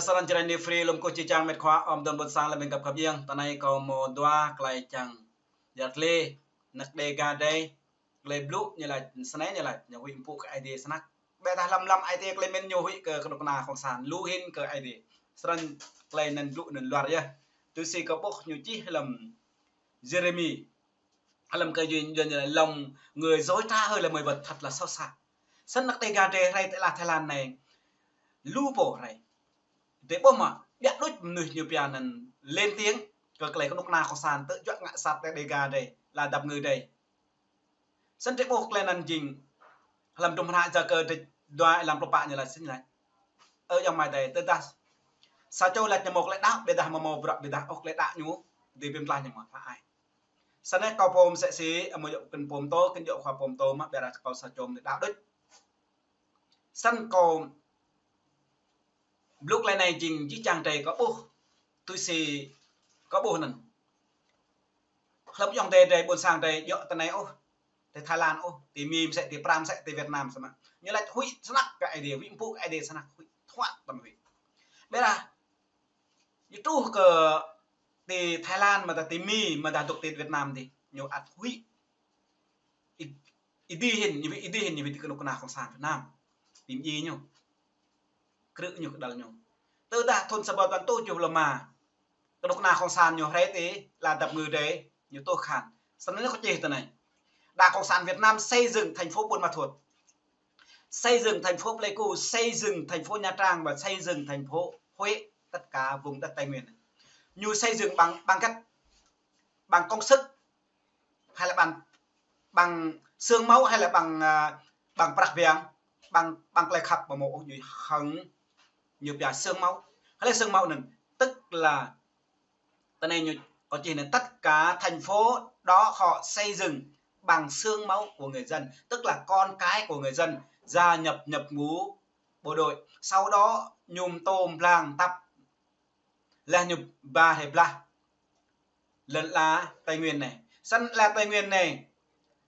saran jalan di free lum ko chi chang met khwa om don bot sang la ben kap kap yang tanai ko mo dwa klai chang yat le nak de ga dai le blu như là snai như là nhà huy phụ cái idea snack bé ta lâm idea cái men nhiều huy cái độc na không sản lu hin cái idea saran klai nan blu nan luar ya tu si ko bok nhiều chi làm Jeremy làm cái duyên duyên là lòng người dối trá hơi là mười vật thật là sâu sắc sân nắc tay gà trề hay tại là Thái Lan này lu bổ này để bom mà biết đôi người nhiều bia nên lên tiếng rồi cái này có lúc nào không sàn tự chọn ngã sạt tay gà đây là đập người đây sân để bốc lên ăn jing làm trong hạ giờ cơ để đoài làm pro bạn như là xin này ở trong mày đây tự ta sao châu là nhà một lại đáp để ta mà mò bật để ta ốc lại đá nhú để bên lại nhà một phải sân này cầu pom sẽ xí một dụ cần pom to cần dụ khoa pom to mà bây giờ cầu sao chôm để đá đứt sân cầu lúc này jing chỉ chàng trai có ô tôi xì có bồ nè lớp dòng tề tề buồn sang tề dọ tận này ô tề Thái Lan ô tề mìm sẽ tề Pram sẽ tề Việt Nam sao mà như là hui snack cái idea vĩnh phúc idea snack hui thoát tầm hui bây giờ như tu cờ tề Thái Lan mà tề mì mà ta tục tề Việt Nam thì nhiều ắt hui idea hình như vậy cái nào không sang Việt Nam tìm gì nhung cự nhiều cái nhiều từ ta thôn sập toàn tôi chịu là mà cái lúc nào không sàn nhiều hết thế là tập người đấy nhiều tôi khản sau đó nó có chê từ này Đảng Cộng sản Việt Nam xây dựng thành phố Buôn Ma Thuột, xây dựng thành phố Pleiku, xây dựng thành phố Nha Trang và xây dựng thành phố Huế, tất cả vùng đất Tây Nguyên này. Như xây dựng bằng cách bằng công sức hay là bằng xương máu hay là bằng bạc vàng bằng lời khắp và một như hằng nhiều bia xương máu hay là xương máu này tức là tại này như có chỉ là tất cả thành phố đó họ xây dựng bằng xương máu của người dân, tức là con cái của người dân gia nhập ngũ bộ đội, sau đó nhùm tôm làng tập là nhục ba hẹp lần là Tây Nguyên này sân là Tây Nguyên này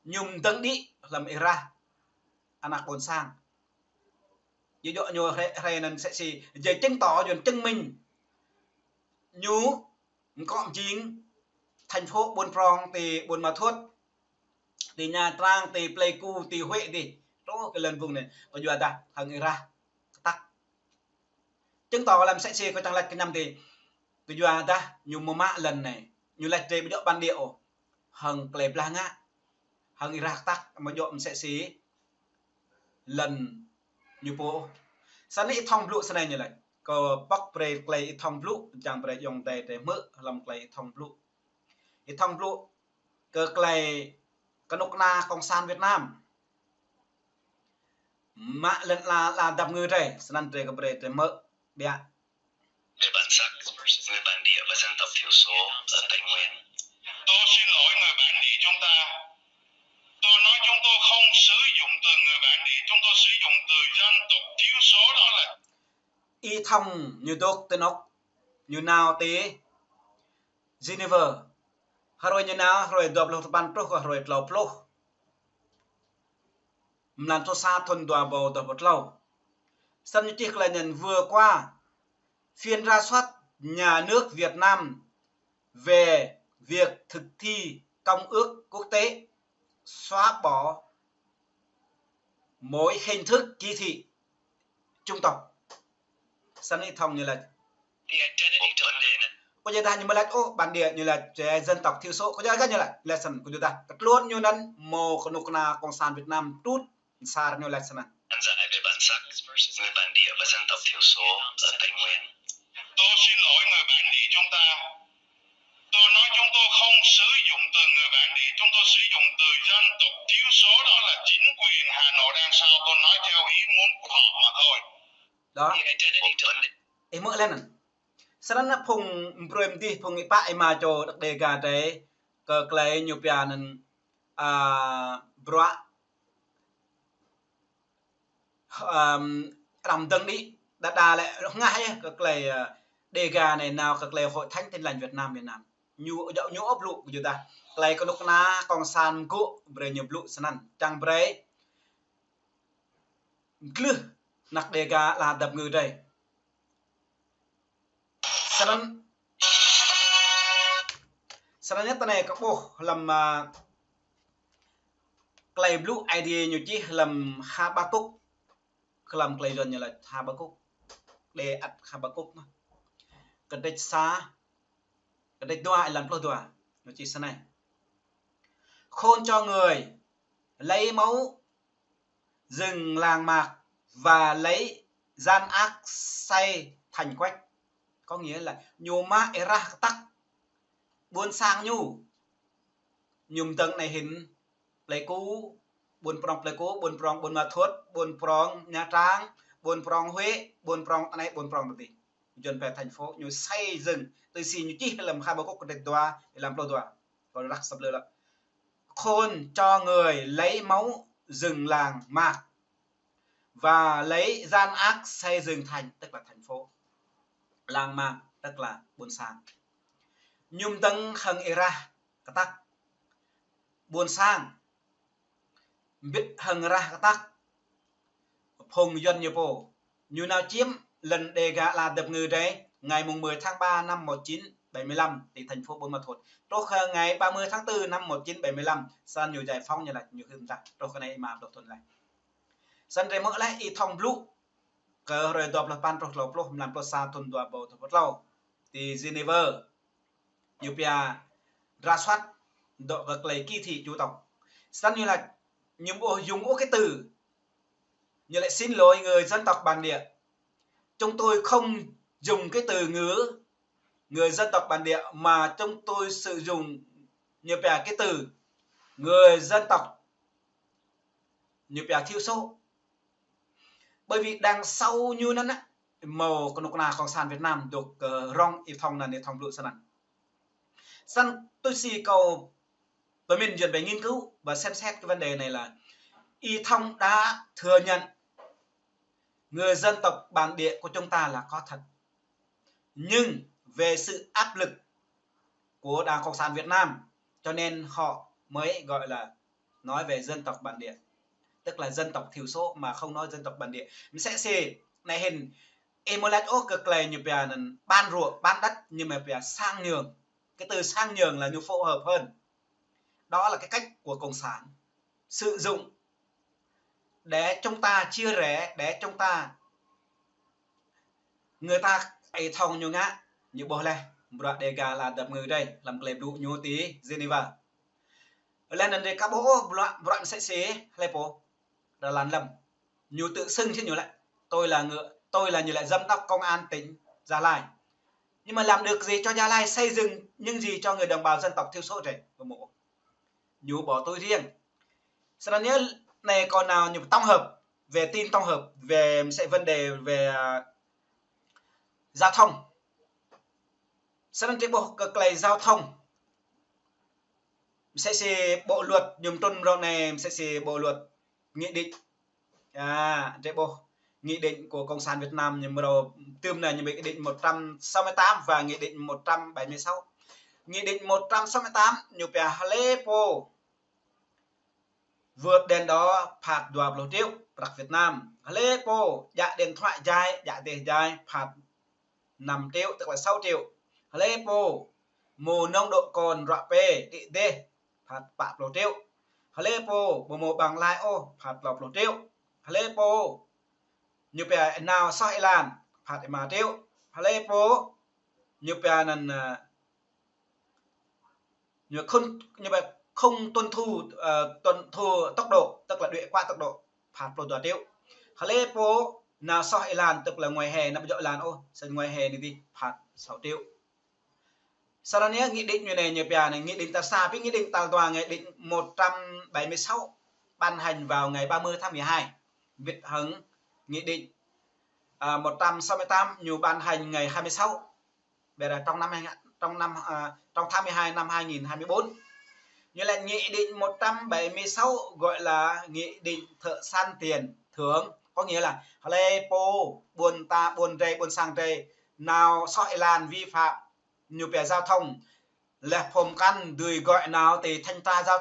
nhùm tấn đi làm era anak bồn sang ví dụ như hay nên sẽ gì về chứng tỏ dần chứng minh nhú có chính thành phố Buôn Prong thì Buôn Ma Thuột thì Nha Trang thì Pleiku thì Huế thì đó cái lần vùng này có vừa ta thằng người ra tắt chứng tỏ làm sẽ gì có tăng lệch cái năm thì bây giờ ta nhiều mô mã lần này nhiều lệch trên độ ban điệu hằng klep la ngã hằng người ra tắt mà dọn sẽ xí lần nhiều bộ sáng nay thông blue sáng nay như này có bắc pre clay thông blue chẳng pre dùng để mỡ làm clay thông blue thì thông blue cơ clay cái nóc na Cộng sản Việt Nam mà lần là đập người đây sáng nay cái pre để mỡ bia người bản sắc người bản địa và dân tộc thiểu số ở Tây Nguyên. Tôi xin lỗi người bản địa chúng ta. Tôi nói chúng tôi không sử dụng từ người bản địa, chúng tôi sử dụng từ dân tộc thiểu số đó là y thông như đốc tên ốc như nào tế Geneva rồi như nào rồi đọc lục ban pro rồi lọc lô làm cho xa thuần đòa bầu đọc một lâu sân như chiếc là nhận vừa qua phiên ra soát nhà nước Việt Nam về việc thực thi công ước quốc tế xóa bỏ mỗi hình thức chỉ thị trung tộc sân ý thông như là có như ta như là ô bản địa như là dân tộc thiểu số có như là lesson của chúng ta luôn nhưนั้นmô con nục na Cộng sản Việt Nam tút xa như lesson ăn dạy về bản sắc người bản địa và dân tộc thiểu số ở Tây Nguyên. Tôi xin lỗi người bản địa chúng ta. Tôi nói chúng tôi không sử dụng từ người bản địa, chúng tôi sử dụng từ dân tộc thiểu số, đó là chính quyền Hà Nội đang sao tôi nói theo ý muốn của họ mà thôi. Đó. Em mở lên nè. Sau đó phùng bơm đi phùng cái bãi mà cho đặc đề gà đấy cờ clay nhiều bia nên bra làm tân đi đã lại ngay cờ clay đề gà này nào cờ clay hội thánh Tin Lành Việt Nam nhu dạo nhu ốp lụ của chúng ta clay con lúc na con san cụ về nhiều lụ săn chẳng về cứ nặc đề gà là đập người đây Sẵn nhất này các bộ làm clay blue idea như chi làm Habakkuk làm clay dần như là Habakkuk để ắt Habakkuk mà cái đích xa cái đích đoại làm pro đoại nó chỉ thế này khôn cho người lấy mẫu rừng làng mạc và lấy gian ác xây thành quách, có nghĩa là nhu ma era tắc buôn sang nhu nhung tầng này hình lấy cú buôn prong buôn ma thuất buôn prong Nha Trang buôn prong Huế buôn prong này buôn prong gì dân về thành phố nhu xây rừng từ xì nhu chi làm khai báo có để đoa để làm pro đoa còn rắc sập lơ là khôn cho người lấy máu rừng làng mạc và lấy gian ác xây rừng thành, tức là thành phố, làng mạc tức là buôn sang. Nhung tầng khẩn era cái tắc buôn sang biết hằng ra cái tắc phùng dân như bộ như nào chiếm lần đề gạ là đập ngư đấy ngày mùng 10 tháng 3 năm 1975 thì thành phố Buôn Ma Thuột. Trong ngày 30 tháng 4 năm 1975 san nhiều giải phóng như là nhiều hơn ra trong cái này mà đột thuận lại san đây mở lại y thông blue cờ rồi đọc là pan trọc lộc làm pro sa thuần đua bộ thuật lâu thì Geneva nhiều bia ra soát độ vật lấy kỳ thị chủ tộc san như là những bộ dùng cái từ như lại xin lỗi người dân tộc bản địa, chúng tôi không dùng cái từ ngữ người dân tộc bản địa mà chúng tôi sử dụng như bè cái từ người dân tộc như bè thiểu số, bởi vì đằng sau nhưนั้นá màu của nông Cộng sản Việt Nam được rong y thông là để thông lụa sẵn tôi xì cầu và mình dần phải nghiên cứu và xem xét cái vấn đề này là y thông đã thừa nhận người dân tộc bản địa của chúng ta là có thật, nhưng về sự áp lực của Đảng Cộng sản Việt Nam cho nên họ mới gọi là nói về dân tộc bản địa, tức là dân tộc thiểu số mà không nói dân tộc bản địa. Mình sẽ xì này hình emulet ô cực lầy như bè ban ruộng ban đất nhưng mà bè sang nhường, cái từ sang nhường là như phù hợp hơn. Đó là cái cách của Cộng sản sử dụng để chúng ta chia rẽ, để chúng ta người ta ấy thông như ngã như bò này bọt đề gà là đập người đây làm clip đủ nhu tí Geneva lên đây các bố bọt sẽ xé lấy bố là làm lầm nhu tự xưng chứ nhủ lại tôi là như lại giám đốc công an tỉnh Gia Lai, nhưng mà làm được gì cho Gia Lai xây dựng những gì cho người đồng bào dân tộc thiểu số này của mộ nhu bỏ tôi riêng. Sau đó nhớ này còn nào như tổng hợp về tin tổng hợp về sẽ vấn đề về giao thông. Sau đó bộ cực lầy giao thông sẽ bộ luật nhầm tuần rồi này sẽ bộ luật nghị định bộ nghị định của Cộng sản Việt Nam nhưng mà đầu tươm này như nghị định 168 và nghị định 176. Nghị định 168 như bè Halepo vượt đèn đó phạt đùa lô tiêu đặc Việt Nam Halepo dạ điện thoại dài dạ tiền dài phạt 5 triệu tức là 6 triệu. Halepo mù nông độ cồn rọ pê đi đê phạt bạc lô tiêu. Halepo mù bằng lai ô phạt lọc lô tiêu. Halepo như bè nào sai làn phạt mà tiêu. Halepo như bè nần như bè không tuân thu tốc độ tức là đuổi qua tốc độ phạt lô tiêu. Halepo nào sai làn tức là ngoài hè nằm dội làn ô sân ngoài hè đi phạt 6 triệu. Sau đó nhé nghị định như này này nghị định ta xa với nghị định ta tòa nghị định 176 ban hành vào ngày 30 tháng 12 Việt hứng nghị định 168 nhiều ban hành ngày 26 về là trong tháng 12 năm 2024. Như là nghị định 176 gọi là nghị định thợ săn tiền thưởng, có nghĩa là Halepo buôn ta buôn rây buôn sang rây nào soi làn vi phạm nhiều bè giao thông là phồm căn đùi gọi nào thì thanh tra giao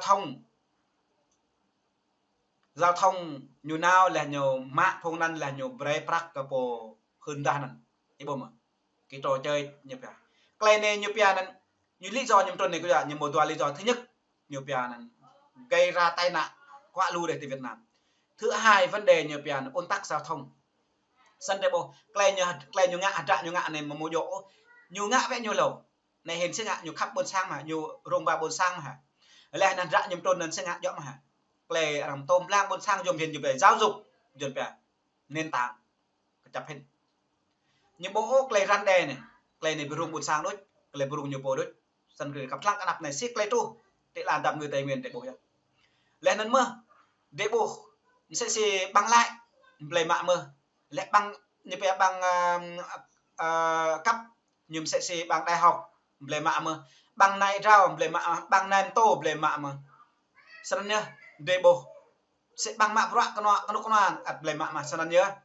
thông nhiều nào là nhiều mạng phong năn là nhiều bre prak capo hơn đa nè ý bom cái trò chơi như vậy cái này như vậy nên như lý do nhầm tuần này có như một vài lý do thứ nhất như vậy là gây ra tai nạn quá lưu để từ Việt Nam. Thứ hai vấn đề như vậy là ôn tắc giao thông sân đây bộ cái như ngã này mà mua dỗ nhiều ngã vẽ nhiều lầu này hình sẽ ngã nhiều khắp bồn sang mà nhiều rồng ba bồn sang mà lại là rạ nhầm tuần nên sẽ ngã rõ mà cái làm tôm lang bồn sang dùng hiện như về giáo dục dần về nền tảng chập hình những bộ cái răn đè này bị rung bồn sang đối cái bị rung nhiều bộ đối sân người cặp lăng nạp này siết cái tu để làm đập người Tây Nguyên để bộ hiện lên đến mưa để bộ sẽ băng lại lấy mạ mưa lại băng như vậy bằng cấp nhưng sẽ bằng đại học lấy mạ mưa bằng này rau lấy mạ bằng nền tô lấy mạ mưa sân nhá để bộ sẽ bằng mạ vợ con nó lấy mạ mà sân nhá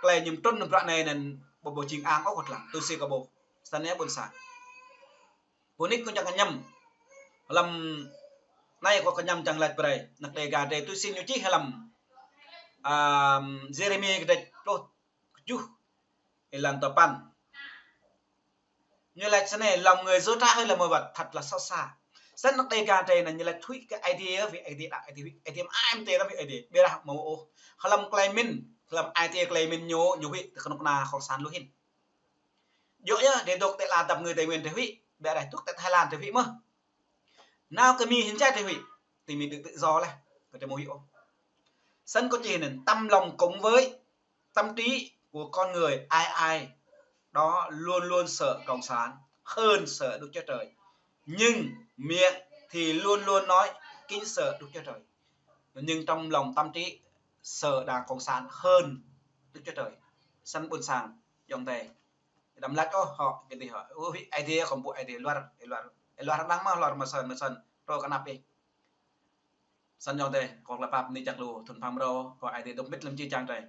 cái nhầm tuần vợ này nên bộ trình áng ốc lắm tôi sẽ có bộ sân nhá buồn sáng bộ nick con chẳng nhầm làm nay có nhầm chẳng lệch vậy nặc đề gà đề tôi xin như chí hay làm Jeremy cái đó chú làm tập pan như là thế này lòng người dối trá hay là một vật thật là xót xa rất nặc đề gà đề là như là tweet cái idea vì idea ai tê đó vì idea bây giờ màu họ làm claiming làm idea claiming nhô vị không na không san luôn dỗ nhá để đọc tại là tập người Tây Nguyên thế vị bây giờ tại Thái Lan thế vị mơ nào cái mi hiến trai thế vị thì mình được tự do này có thể mô hiệu sân có chỉ nên tâm lòng cống với tâm trí của con người ai đó luôn luôn sợ cộng sản hơn sợ Đức Chúa Trời nhưng miệng thì luôn luôn nói kính sợ Đức Chúa Trời nhưng trong lòng tâm trí sợ Đảng Cộng sản hơn Đức Chúa Trời sân buồn sàng dòng tề đâm lách họ cái gì họ idea không bộ idea luar đang mà sân rồi cái nắp đi sân dòng tề còn là phạm ni chặt lù thuần phạm rồi có idea độc biết làm chi trang trời